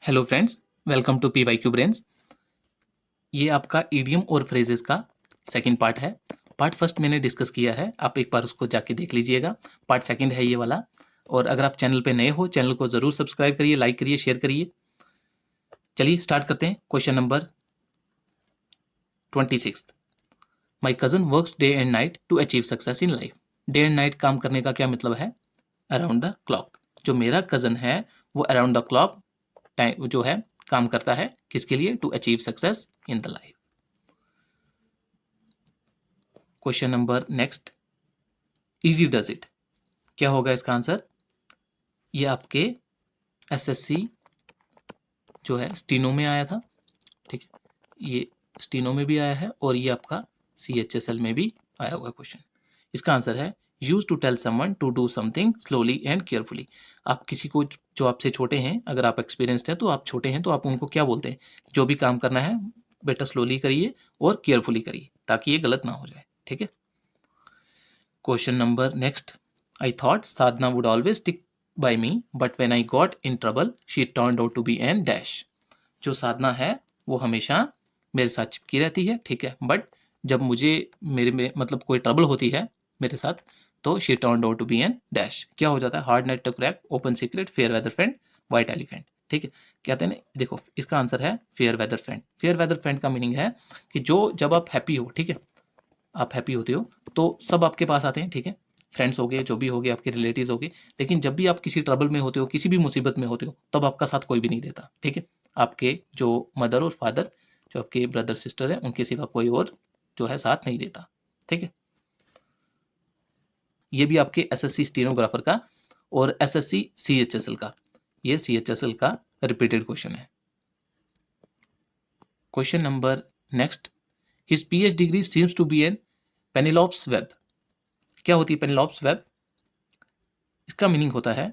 Hello friends, welcome to P Y Q brains. ये आपका idiom और फ्रेजेस का सेकंड पार्ट है। पार्ट फर्स्ट मैंने डिस्कस किया है, आप एक बार उसको जाके देख लीजिएगा। पार्ट सेकंड है ये वाला। और अगर आप चैनल पे नए हो, चैनल को ज़रूर सब्सक्राइब करिए, लाइक करिए, शेयर करिए। चलिए स्टार्ट करते हैं। Question number 26। My cousin works day and night to achieve success in life. Day and night काम करने का क्या मतलब है? Around the clock. जो मेरा कज़न है वो अराउंड द क्लॉक टाइम जो है काम करता है, किसके लिए? To achieve success in the life. Question number next, easy does it. क्या होगा इसका आंसर? ये आपके एसएससी जो है स्टीनो में आया था, ठीक है। ये स्टीनो में भी आया है और ये आपका सीएचएसएल में भी आया हुआ क्वेश्चन। इसका आंसर है use to tell someone to do something slowly and carefully. आप किसी को जो आपसे छोटे हैं, अगर आप एक्सपीरियंस्ड है तो आप छोटे हैं तो आप उनको क्या बोलते हैं? जो भी काम करना है बेटा स्लोली करिए और केयरफुली करिए ताकि ये गलत ना हो जाए, ठीक है। Question number next, I thought Sadhana would always stick by me but when I got in trouble she turned out to be an dash. जो साधना है वो हमेशा मेरे साथ चिपकी रहती है, ठीक है। बट जब मुझे मेरे में मतलब कोई ट्रबल होती है मेरे साथ तो she turned out to be an dash. क्या हो जाता है? Hard nut to crack, open secret, fair weather friend, white elephant, ठीक है। कहते हैं ना, देखो इसका आंसर है fair weather friend. Fair weather friend का मीनिंग है कि जो जब आप हैप्पी हो, ठीक है, आप हैप्पी होते हो तो सब आपके पास आते हैं, ठीक है। फ्रेंड्स हो गए, जो भी हो गए, आपके रिलेटिव्स हो गए। लेकिन जब भी आप किसी ट्रबल में होते हो, किसी भी मुसीबत में होते हो, तब आपका साथ कोई भी नहीं देता, ठीक है। आपके जो मदर और फादर, जो आपके ब्रदर सिस्टर हैं, उनके सिवा कोई और जो है साथ नहीं देता, ठीक है। ये भी आपके एसएससी स्टेनोग्राफर का और एसएससी सीएचएसएल का, ये सीएचएसएल का रिपीटेड क्वेश्चन है। Question number next, his PhD degree seems to be an Penelope's web. क्या होती है पेनिलॉप्स वेब? इसका मीनिंग होता है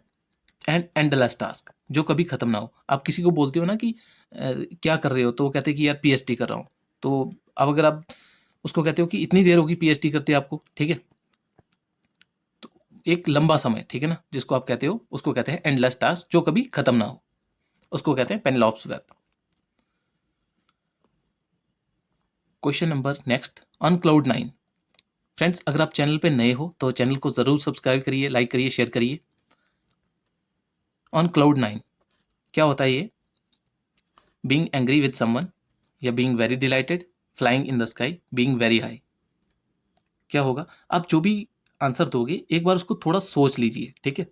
एंड एंडलेस टास्क, जो कभी खत्म ना हो। आप किसी को बोलते हो ना कि क्या कर रहे हो, तो वो कहते हैं कि यार पीएचडी कर रहा हूँ। तो अब अगर आप उसको कहते हो कि इतनी देर होगी पीएचडी करते आपको, ठीक है, तो एक लंबा समय, ठीक है ना, जिसको आप कहते हो उसको कहते हैं एंडलेस टास्क, जो कभी खत्म ना हो, उसको कहते हैं Penelope's web. Question number next, on cloud 9। Friends, अगर आप चैनल पे नए हो तो चैनल को जरूर सब्सक्राइब करिए, लाइक करिए, शेयर करिए। ऑन क्लाउड 9 क्या होता है? ये बीइंग एंग्री विद समवन, या being very dilated, flying in the sky, being very high. क्या होगा? आप जो भी आंसर दोगे एक बार उसको थोड़ा सोच लीजिए, ठीक है।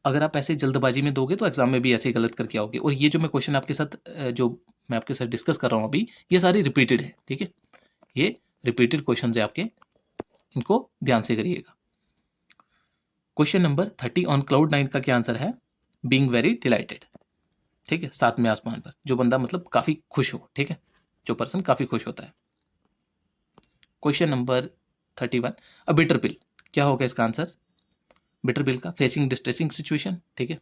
अगर आप ऐसे जल्दबाजी में दोगे तो एग्जाम में भी ऐसे ही गलत करके आओगे। और ये जो मैं क्वेश्चन आपके साथ जो मैं आपके साथ डिस्कस कर रहा हूँ अभी, ये सारी रिपीटेड है, ठीक है। ये रिपीटेड क्वेश्चन है आपके, इनको ध्यान से करिएगा। क्वेश्चन नंबर 30, ऑन क्लाउड 9 का क्या आंसर है? बीइंग वेरी डिलाइटेड, ठीक है। साथ में आसमान पर, जो बंदा मतलब काफी खुश हो, ठीक है, जो पर्सन काफी खुश होता है। क्वेश्चन नंबर 31, अ बिटर पिल। क्या होगा इसका आंसर? बिटर पिल का फेसिंग डिस्ट्रेसिंग सिचुएशन, ठीक है,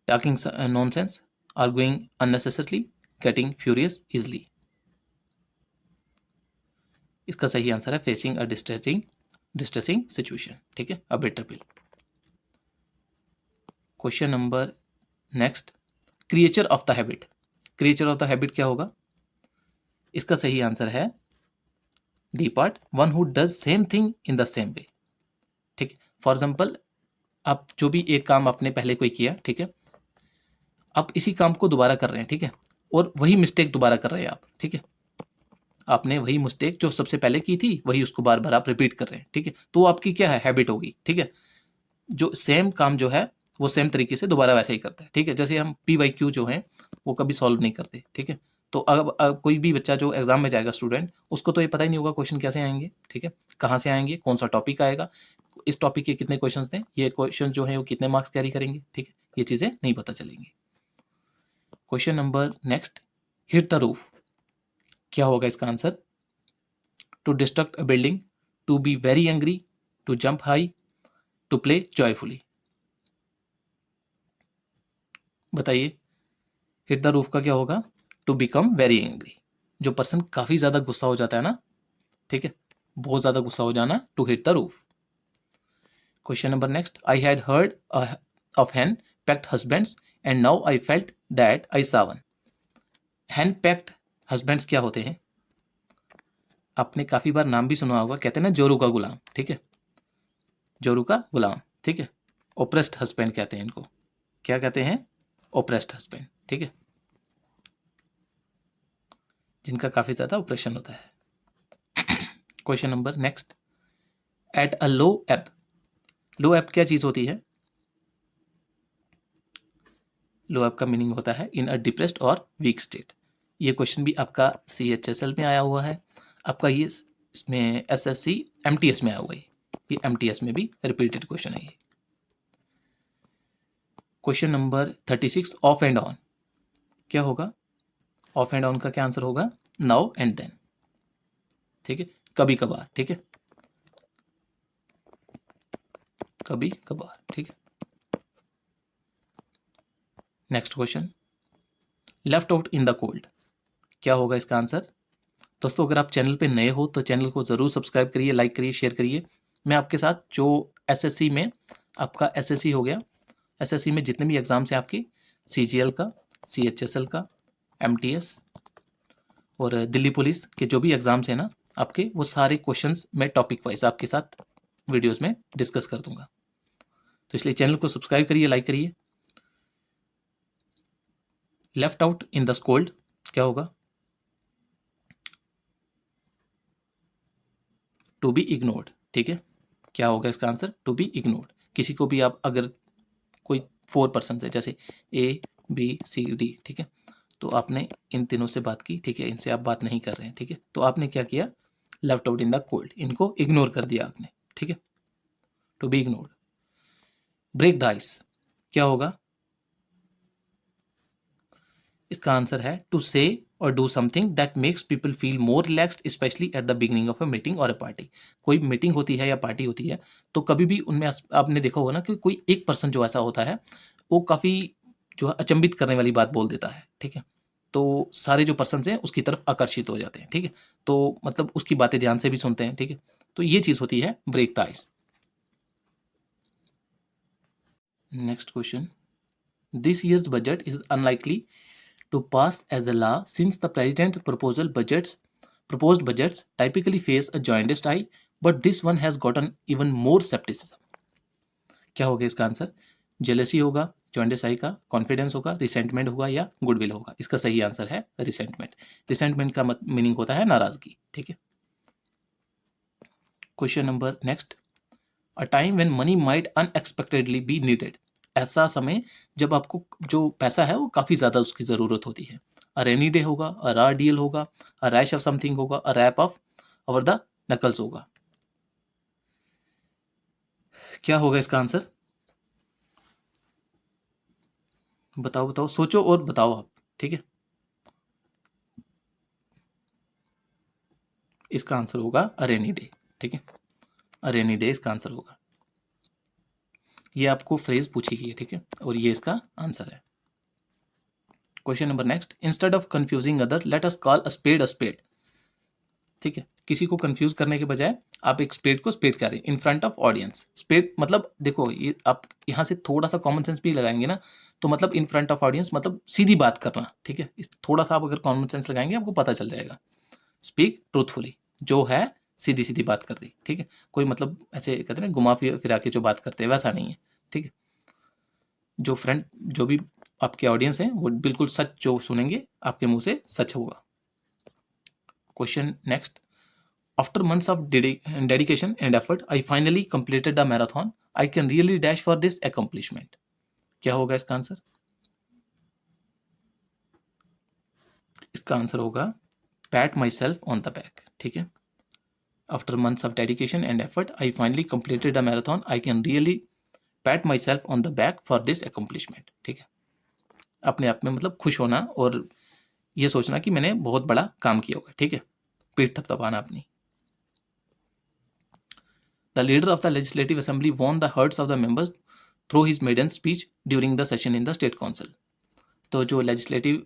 talking nonsense, arguing unnecessarily, getting furious easily. इसका सही आंसर है फेसिंग अ डिस्ट्रेसिंग सिचुएशन, ठीक है, a bitter pill. Question number next, creature of the habit. Creature of the habit क्या होगा? इसका सही आंसर है D part, one who does same thing in the same way, ठीक है। फॉर एग्जाम्पल, आप जो भी एक काम आपने पहले कोई किया, ठीक है, आप इसी काम को दोबारा कर रहे हैं, ठीक है, और वही मिस्टेक दोबारा कर रहे हैं आप, ठीक है। आपने वही मिस्टेक जो सबसे पहले की थी वही उसको बार बार आप रिपीट कर रहे हैं, ठीक है। तो आपकी क्या है? हैबिट होगी, ठीक है। जो सेम काम जो है वो सेम तरीके से दोबारा वैसे ही करता है, ठीक है। जैसे हम PYQ जो है वो कभी सॉल्व नहीं करते, ठीक है। तो अब कोई भी बच्चा जो एग्जाम में जाएगा, स्टूडेंट, उसको तो ये पता ही नहीं होगा क्वेश्चन कैसे आएंगे, ठीक है, कहाँ से आएंगे, कौन सा टॉपिक आएगा, इस टॉपिक के कितने क्वेश्चन थे, ये क्वेश्चन जो है वो कितने मार्क्स कैरी करेंगे, ठीक है, ये चीज़ें नहीं पता चलेंगी। Question number next, hit the roof. क्या होगा इसका answer? To destruct a building, to be very angry, to jump high, to play joyfully. बताइए, हिट द रूफ का क्या होगा? टू बिकम वेरी एंग्री, जो पर्सन काफी ज्यादा गुस्सा हो जाता है ना, ठीक है, बहुत ज्यादा गुस्सा हो जाना, to hit the roof. Question number next, I had heard of hen pecked husbands and now I felt that I saw one। Hand pecked husbands क्या होते हैं? आपने काफी बार नाम भी सुना होगा, कहते हैं ना जोरू का गुलाम, ठीक है, जोरू का गुलाम, ठीक है। ओप्रेस्ड हस्बैंड कहते हैं इनको, क्या कहते हैं? ओप्रेस्ड हस्बैंड, ठीक है, जिनका काफी ज्यादा ऑपरेशन होता है। Question number next, at a low ebb. Low एब क्या चीज होती है? लो एब का मीनिंग होता है इन अ डिप्रेस्ड और वीक स्टेट। ये क्वेश्चन भी आपका CHSL में आया हुआ है, आपका ये इसमें SSC MTS में आया हुआ है, ये MTS में भी रिपीटेड क्वेश्चन है ये। Question number 36, of and on क्या होगा? ऑफ एंड ऑन का क्या आंसर होगा? नाउ एंड देन, ठीक है, कभी कभार, ठीक है, कभी कभार, ठीक है। Next question, left out in the cold क्या होगा इसका आंसर? दोस्तों अगर आप चैनल पे नए हो तो चैनल को ज़रूर सब्सक्राइब करिए, लाइक करिए, शेयर करिए। मैं आपके साथ जो SSC में आपका SSC हो गया, SSC में जितने भी एग्ज़ाम्स हैं आपके, CGL का, CHSL का, MTS और दिल्ली पुलिस के जो भी एग्ज़ाम्स हैं ना आपके, वो सारे क्वेश्चंस मैं टॉपिक वाइज आपके साथ वीडियोज़ में डिस्कस कर दूंगा। तो इसलिए चैनल को सब्सक्राइब करिए, लाइक करिए। Left out in the cold क्या होगा? टू बी इग्नोर्ड, ठीक है, क्या होगा इसका आंसर? To be ignored. किसी को भी आप अगर कोई 4 पर्सन है जैसे ABCD, ठीक है, तो आपने इन तीनों से बात की, ठीक है, इनसे आप बात नहीं कर रहे हैं, ठीक है, तो आपने क्या किया? Left out in the cold, इनको इग्नोर कर दिया आपने, ठीक है, to be ignored. Break the ice क्या होगा? इसका आंसर है टू से और do something that makes people feel more relaxed specially at the beginning of a meeting और अ पार्टी। कोई मीटिंग होती है या पार्टी होती है तो कभी भी उनमें आपने देखा होगा ना कि कोई एक पर्सन जो ऐसा होता है वो काफ़ी जो है अचंभित करने वाली बात बोल देता है, ठीक है, तो सारे जो पर्सन हैं उसकी तरफ आकर्षित हो जाते हैं, ठीक है, तो मतलब उसकी बातें ध्यान से भी सुनते हैं, ठीक है, तो ये चीज़ होती है break the ice. Next question, this year's budget is unlikely to pass as a law since the president's proposed budgets typically face a jaundiced eye, but this one has gotten even more skepticism। क्या होगा इसका answer? Jealousy होगा, jaundice आई का, confidence होगा, resentment होगा या goodwill होगा? इसका सही आंसर है रिसेंटमेंट। रिसेंटमेंट का मीनिंग होता है नाराजगी, ठीक है। Question number next, a time when money might unexpectedly be needed. ऐसा समय जब आपको जो पैसा है वो काफ़ी ज़्यादा उसकी ज़रूरत होती है। अ रेनी डे होगा, अ रार डील होगा, अ रैश ऑफ समथिंग होगा, a rap of over the knuckles होगा। क्या होगा इसका आंसर? बताओ बताओ, सोचो और बताओ आप, ठीक है। इसका आंसर होगा अ रेनी डे, ठीक है, अ रेनी डे इसका आंसर होगा। ये आपको फ्रेज पूछी गई है, ठीक है, और ये इसका आंसर है। Question number next, instead of confusing other let us call a spade a spade. ठीक है, किसी को कंफ्यूज करने के बजाय आप एक स्पेड को स्पेड करें in front of audience. Spade मतलब देखो, ये आप यहाँ से थोड़ा सा कॉमन सेंस भी लगाएंगे ना, तो मतलब इन फ्रंट ऑफ ऑडियंस मतलब सीधी बात करना, ठीक है, इस थोड़ा सा आप अगर कॉमन सेंस लगाएंगे आपको पता चल जाएगा। स्पीक ट्रूथफुली, जो है सीधी सीधी बात कर दी, ठीक है, कोई मतलब ऐसे कहते हैं ना घुमा फिरा के जो बात करते हैं वैसा नहीं है, ठीक है। जो भी आपके ऑडियंस हैं वो बिल्कुल सच जो सुनेंगे आपके मुंह से सच होगा। Question next, after months of dedication and effort, I finally completed the marathon. I can really dash for this accomplishment। क्या होगा इसका आंसर? इसका आंसर होगा pat myself on the back, ठीक है। After months of dedication and effort, I finally completed the marathon. I can really pat myself on the back for this accomplishment, ठीक है। अपने आप में मतलब खुश होना और ये सोचना कि मैंने बहुत बड़ा काम किया होगा, ठीक है, पीठ थपथपाना अपनी। The leader of the Legislative Assembly won the hearts of the members through his maiden speech during the session in the State Council। तो जो लेजिस्लेटिव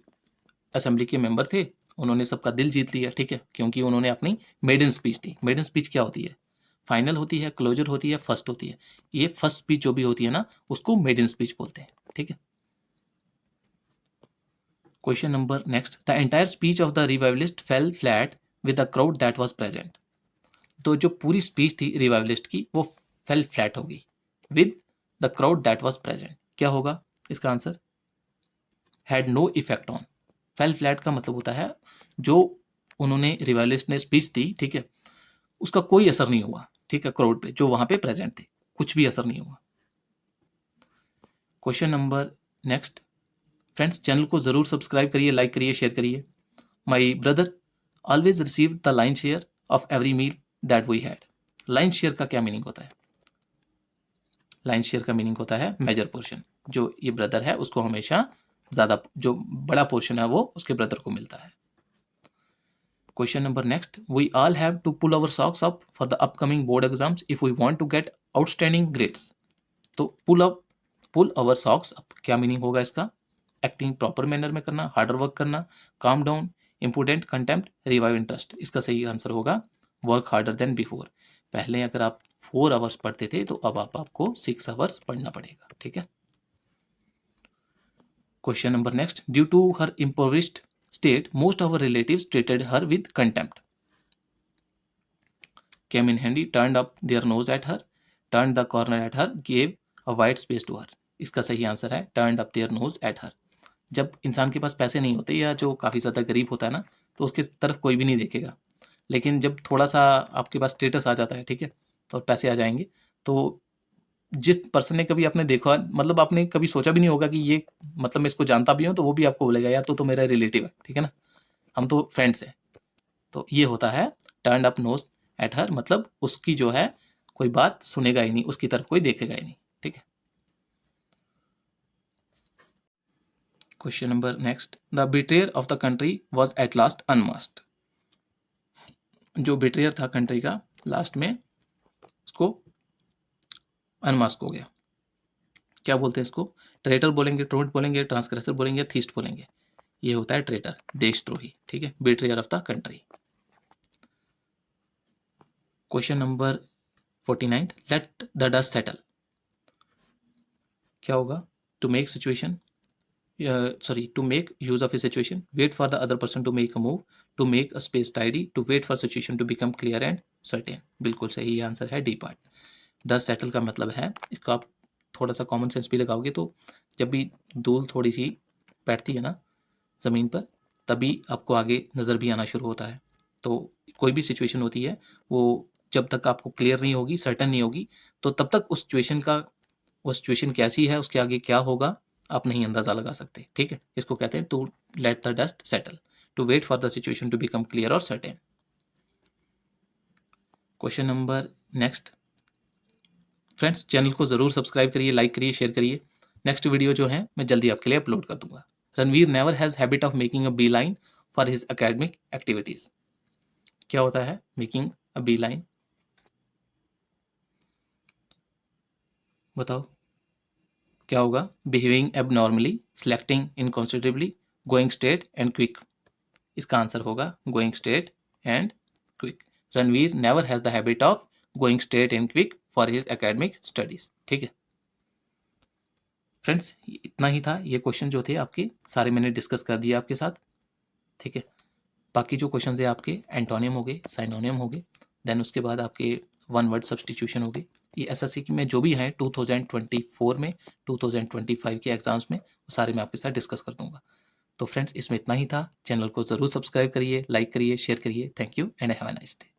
असेंबली के मेंबर थे उन्होंने सबका दिल जीत लिया, ठीक है, क्योंकि उन्होंने अपनी मेडन स्पीच दी। मेडन स्पीच क्या होती है? फाइनल होती है, क्लोजर होती है, फर्स्ट होती है। ये फर्स्ट स्पीच जो भी होती है ना, उसको मेडन स्पीच बोलते हैं। ठीक है। Question number next, the entire speech of the revivalist fell flat with the crowd that was present. तो जो पूरी स्पीच थी रिवाइवलिस्ट की, वो फेल फ्लैट होगी with the crowd that was present. क्या होगा इसका answer? Had no effect on. Fell flat का मतलब होता है जो उन्होंने रिवाइवलिस्ट ने स्पीच दी, ठीक है, उसका कोई असर नहीं हुआ, ठीक है, क्राउड पे जो वहां पे प्रेजेंट थे, कुछ भी असर नहीं हुआ। Question number next, friends channel को जरूर सब्सक्राइब करिए, लाइक करिए, शेयर करिए। My brother always receive the line share of every meal that we had. Line share का क्या मीनिंग होता है? लाइन शेयर का मीनिंग होता है मेजर पोर्शन। जो ये ब्रदर है उसको हमेशा ज्यादा, जो बड़ा पोर्शन है वो उसके ब्रदर को मिलता है। Question number next, we all have to pull our socks up for the upcoming board exams if we want to get outstanding grades. तो पुल आवर सॉक्स अप क्या मीनिंग होगा इसका? एक्टिंग प्रॉपर मैनर में करना, harder work करना, calm down, important, contempt, revive interest. इसका सही answer होगा वर्क हार्डर देन बिफोर। पहले अगर आप 4 आवर्स पढ़ते थे तो अब आपको 6 आवर्स पढ़ना पड़ेगा। ठीक है। Question number next, due to her impoverished state most of our relatives treated her with contempt. Came in handy, turned up their nose at her, turned the corner at her, gave a wide space to her. इसका सही answer है turned up their nose at her. जब इंसान के पास पैसे नहीं होते या जो काफ़ी ज़्यादा गरीब होता है ना, तो उसके तरफ कोई भी नहीं देखेगा। लेकिन जब थोड़ा सा आपके पास स्टेटस आ जाता है, ठीक है, तो पैसे आ जाएंगे, तो जिस पर्सन ने कभी आपने देखा, मतलब आपने कभी सोचा भी नहीं होगा कि ये, मतलब मैं इसको जानता भी हूँ, तो वो भी आपको बोलेगा यार तो मेरा रिलेटिव है, ठीक है ना, हम तो फ्रेंड्स हैं। तो ये होता है turn up nose at her, मतलब उसकी जो है कोई बात सुनेगा ही नहीं, उसकी तरफ कोई देखेगा ही नहीं। ठीक है। Question number next, the betrayer of the country was at last unmasked. जो बिट्रेयर था कंट्री का, लास्ट में उसको अनमास्क हो गया। क्या बोलते हैं इसको? ट्रेटर बोलेंगे, ट्रोंट बोलेंगे, ट्रांसग्रेसर बोलेंगे, थीस्ट बोलेंगे। ये होता है ट्रेटर, देशद्रोही। ठीक है, betrayer of the country. Question number 49, let the dust settle. क्या होगा? To make situation, to make use of a situation, wait for the other person to make a move, to make a space tidy, to wait for situation to become clear and certain। बिल्कुल सही answer है D part. Dust settle का मतलब है, इसको आप थोड़ा सा कॉमन सेंस भी लगाओगे तो जब भी धूल थोड़ी सी बैठती है ना ज़मीन पर, तभी आपको आगे नज़र भी आना शुरू होता है। तो कोई भी सिचुएशन होती है, वो जब तक आपको क्लियर नहीं होगी, सर्टन नहीं होगी, तो तब तक उस सिचुएशन कैसी है, उसके आगे क्या होगा, आप नहीं अंदाजा लगा सकते। ठीक है, इसको कहते हैं to let the dust settle, to wait for the situation to become clear और certain. Question number next, friends channel को जरूर सब्सक्राइब करिए, लाइक करिए, शेयर करिए। नेक्स्ट वीडियो जो है मैं जल्दी आपके लिए अपलोड कर दूंगा। Ranveer never has habit of making a bee line for his academic activities. क्या होता है मेकिंग अ बी लाइन? बताओ क्या होगा? Behaving abnormally, selecting inconsiderably, going straight and quick. इसका आंसर होगा going straight and quick. Ranveer never has the habit of going straight and quick for his academic studies. ठीक है फ्रेंड्स, इतना ही था। ये क्वेश्चन जो थे आपके सारे मैंने डिस्कस कर दिए आपके साथ। ठीक है, बाकी जो क्वेश्चन थे आपके एंटोनियम हो गए, साइनोनियम हो गए, देन उसके बाद आपके वन वर्ड सब्सटीट्यूशन हो गए। ये एसएससी में जो भी हैं 2024 में, 2025 के एग्जाम्स में, वो सारे मैं आपके साथ डिस्कस कर दूंगा। तो फ्रेंड्स इसमें इतना ही था। चैनल को ज़रूर सब्सक्राइब करिए, लाइक करिए, शेयर करिए। Thank you and have a nice day.